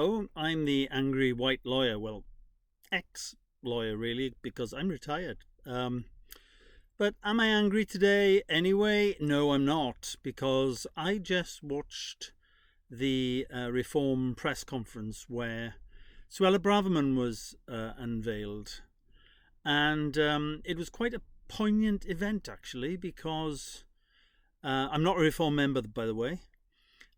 Hello, I'm the angry white lawyer. Well, ex-lawyer really, because I'm retired. But am I angry today anyway? No, I'm not, because I just watched the Reform press conference where Suella Braverman was unveiled. And it was quite a poignant event, actually, because I'm not a Reform member, by the way.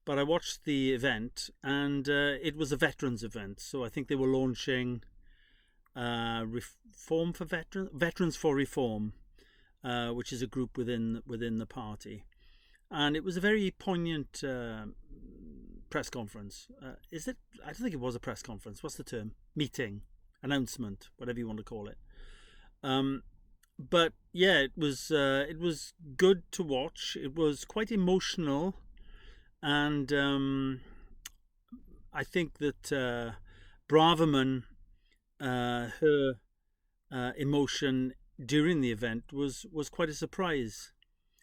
But I watched the event, and it was a veterans event. So I think they were launching Reform for Veterans for Reform, which is a group within the party. And it was a very poignant press conference. Is it? I don't think it was a press conference. What's the term? Meeting, announcement, whatever you want to call it. But yeah, it was good to watch. It was quite emotional. And I think that Braverman, her emotion during the event was quite a surprise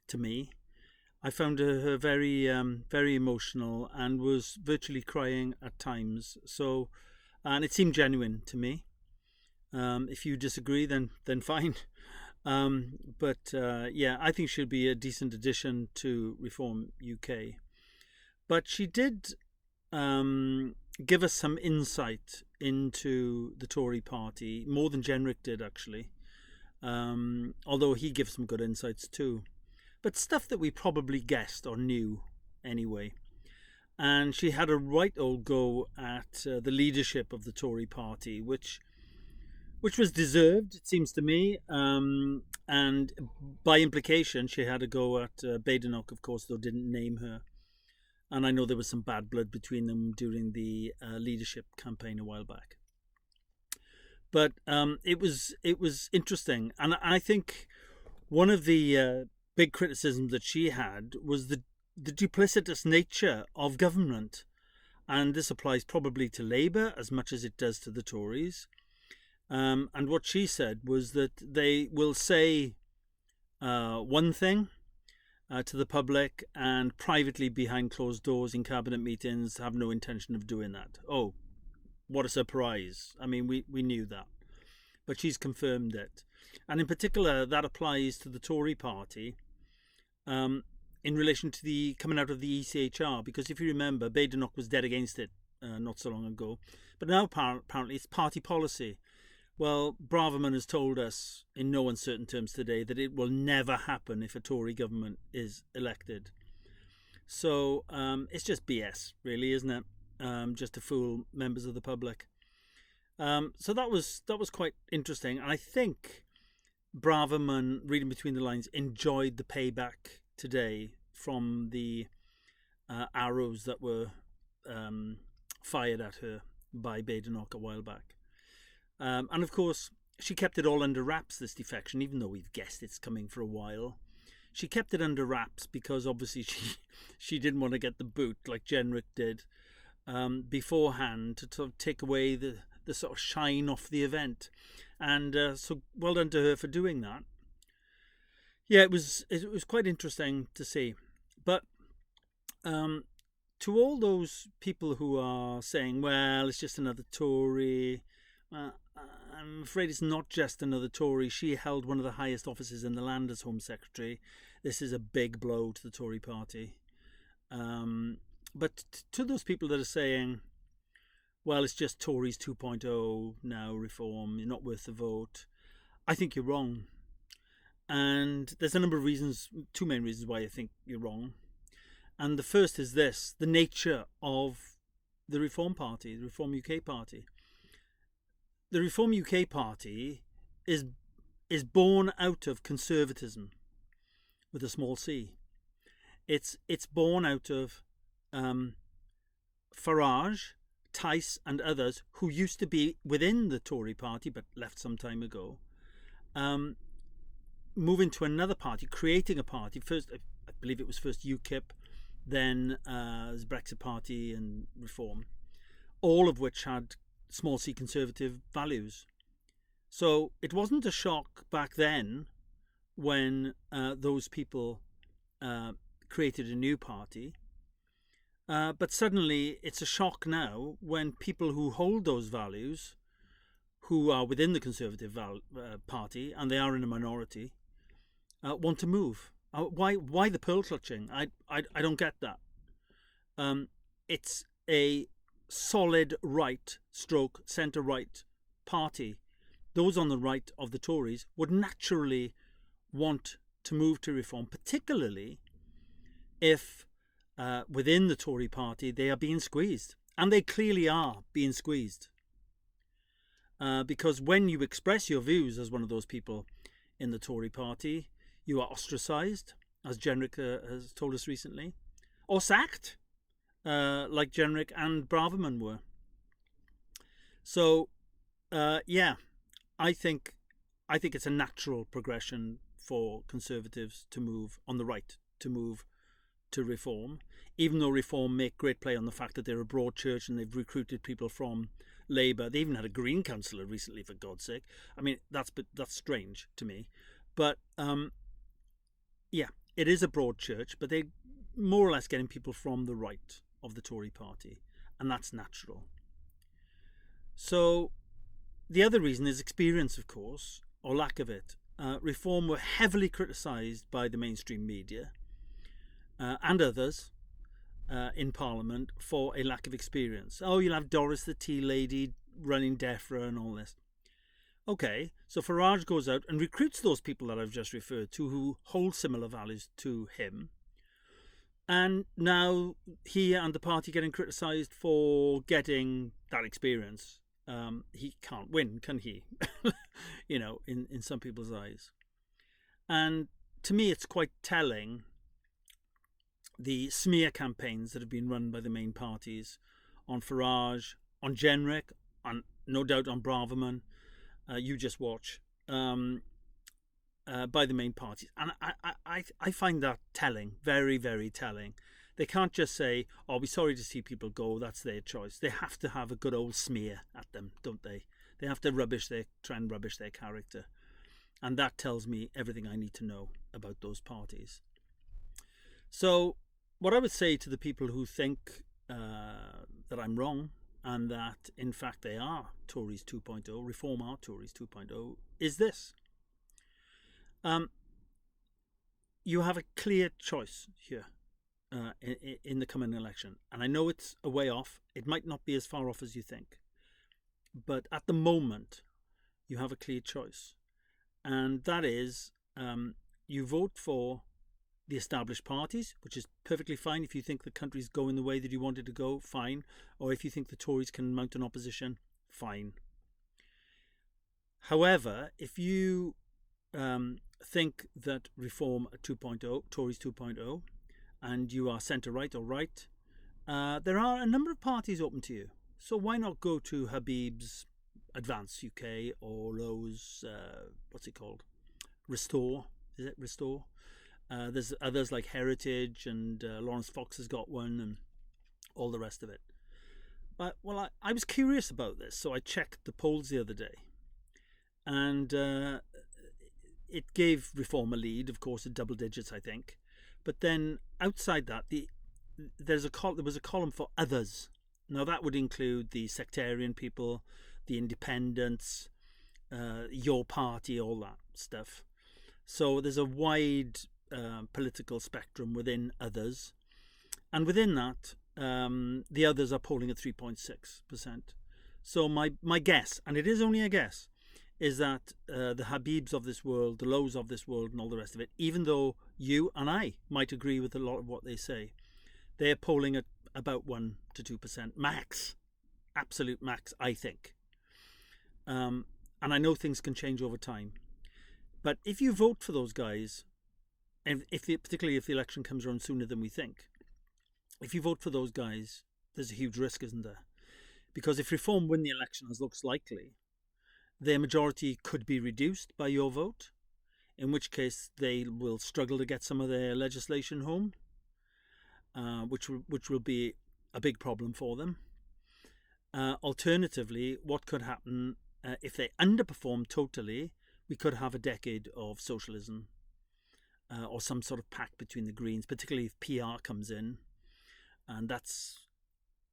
to me. I found her very emotional and was virtually crying at times. So, and it seemed genuine to me. If you disagree, then fine. But yeah, I think she'll be a decent addition to Reform UK. But she did give us some insight into the Tory party, more than Jenrick did, actually. Although he gives some good insights too. But stuff that we probably guessed or knew anyway. And she had a right old go at the leadership of the Tory party, which was deserved, it seems to me. And by implication, she had a go at Badenoch, of course, though didn't name her. And I know there was some bad blood between them during the leadership campaign a while back. But it was interesting, and I think one of the big criticisms that she had was the duplicitous nature of government, and this applies probably to Labour as much as it does to the Tories. And what she said was that they will say one thing to the public and privately behind closed doors in cabinet meetings have no intention of doing that. Oh, what a surprise. I mean, we knew that. But she's confirmed it. And in particular, that applies to the Tory party in relation to the coming out of the ECHR. Because if you remember, Badenoch was dead against it not so long ago. But now apparently it's party policy. Well, Braverman has told us in no uncertain terms today that it will never happen if a Tory government is elected. So it's just BS, really, isn't it? Just to fool members of the public. So that was quite interesting. And I think Braverman, reading between the lines, enjoyed the payback today from the arrows that were fired at her by Badenoch a while back. And of course, she kept it all under wraps, this defection, even though we've guessed it's coming for a while. She kept it under wraps because obviously she didn't want to get the boot like Jenrick did beforehand to sort of take away the sort of shine off the event. And so well done to her for doing that. Yeah, it was quite interesting to see. But to all those people who are saying, well, it's just another Tory, I'm afraid it's not just another Tory. She held one of the highest offices in the land as Home Secretary. This is a big blow to the Tory party. But to those people that are saying, well, it's just Tories 2.0 now, Reform, you're not worth the vote, I think you're wrong. And there's a number of reasons, two main reasons why I think you're wrong. And the first is this, the nature of the Reform Party, the Reform UK Party. The Reform UK Party is born out of conservatism with a small c. It's born out of Farage, Tice and others who used to be within the Tory party but left some time ago, moving to another party, creating a party. First, I believe it was first UKIP, then the Brexit Party and Reform, all of which had small c conservative values. So it wasn't a shock back then when those people created a new party. But suddenly it's a shock now when people who hold those values, who are within the Conservative Party, and they are in a minority, want to move. Why the pearl clutching? I don't get that. It's a solid right stroke centre right party. Those on the right of the Tories would naturally want to move to reform, particularly if within the Tory party they are being squeezed. And they clearly are being squeezed. Because when you express your views as one of those people in the Tory party, you are ostracised, as Jenrick has told us recently, or sacked, like Jenrick and Braverman were. So, yeah, I think it's a natural progression for Conservatives to move on the right, to move to Reform, even though Reform make great play on the fact that they're a broad church and they've recruited people from Labour. They even had a Green councillor recently, for God's sake. I mean, that's strange to me. But, yeah, it is a broad church, but they're more or less getting people from the right of the Tory party, and that's natural. So the other reason is experience, of course, or lack of it. Reform were heavily criticised by the mainstream media and others in Parliament for a lack of experience. Oh, you'll have Doris the tea lady running DEFRA and all this. Okay, so Farage goes out and recruits those people that I've just referred to who hold similar values to him. And now he and the party getting criticised for getting that experience. He can't win, can he? in some people's eyes. And to me, it's quite telling, the smear campaigns that have been run by the main parties on Farage, on Jenrick, and no doubt on Braverman. You just watch. By the main parties. And I find that telling, very, very telling. They can't just say, oh, we're sorry to see people go, that's their choice. They have to have a good old smear at them, don't they? They have to try and rubbish their character. And that tells me everything I need to know about those parties. So what I would say to the people who think that I'm wrong, and that in fact they are Tories 2.0, Reform are Tories 2.0, is this. You have a clear choice here in the coming election. And I know it's a way off. It might not be as far off as you think. But at the moment, you have a clear choice. And that is, you vote for the established parties, which is perfectly fine. If you think the country's going the way that you want it to go, fine. Or if you think the Tories can mount an opposition, fine. However, if you think that Reform 2.0, Tories 2.0, and you are centre-right or right, there are a number of parties open to you. So why not go to Habib's Advance UK or Lowe's, what's it called? Restore. Is it Restore? There's others like Heritage, and Lawrence Fox has got one, and all the rest of it. But, well, I was curious about this, so I checked the polls the other day. And it gave Reform a lead, of course, at double digits, I think. But then outside that, there was a column for others. Now that would include the sectarian people, the independents, your party, all that stuff. So there's a wide political spectrum within others. And within that, the others are polling at 3.6%. So my guess, and it is only a guess, is that the Habibs of this world, the Lows of this world, and all the rest of it, even though you and I might agree with a lot of what they say, they're polling at about 1 to 2% max, absolute max, I think. And I know things can change over time. But if you vote for those guys, and particularly if the election comes around sooner than we think, if you vote for those guys, there's a huge risk, isn't there? Because if Reform win the election, as looks likely, their majority could be reduced by your vote, in which case they will struggle to get some of their legislation home, which will be a big problem for them. Alternatively, what could happen if they underperform totally? We could have a decade of socialism or some sort of pact between the Greens, particularly if PR comes in. and that's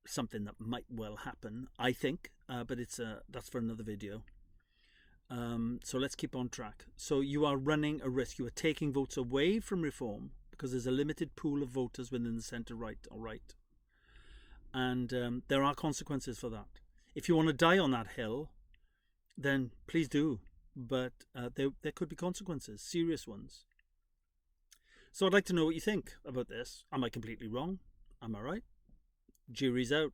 something that might well happen, I think, but that's for another video. So let's keep on track. So you are running a risk. You are taking votes away from reform because there's a limited pool of voters within the centre right or right. And there are consequences for that. If you want to die on that hill, then please do. But there could be consequences, serious ones. So I'd like to know what you think about this. Am I completely wrong? Am I right? Jury's out.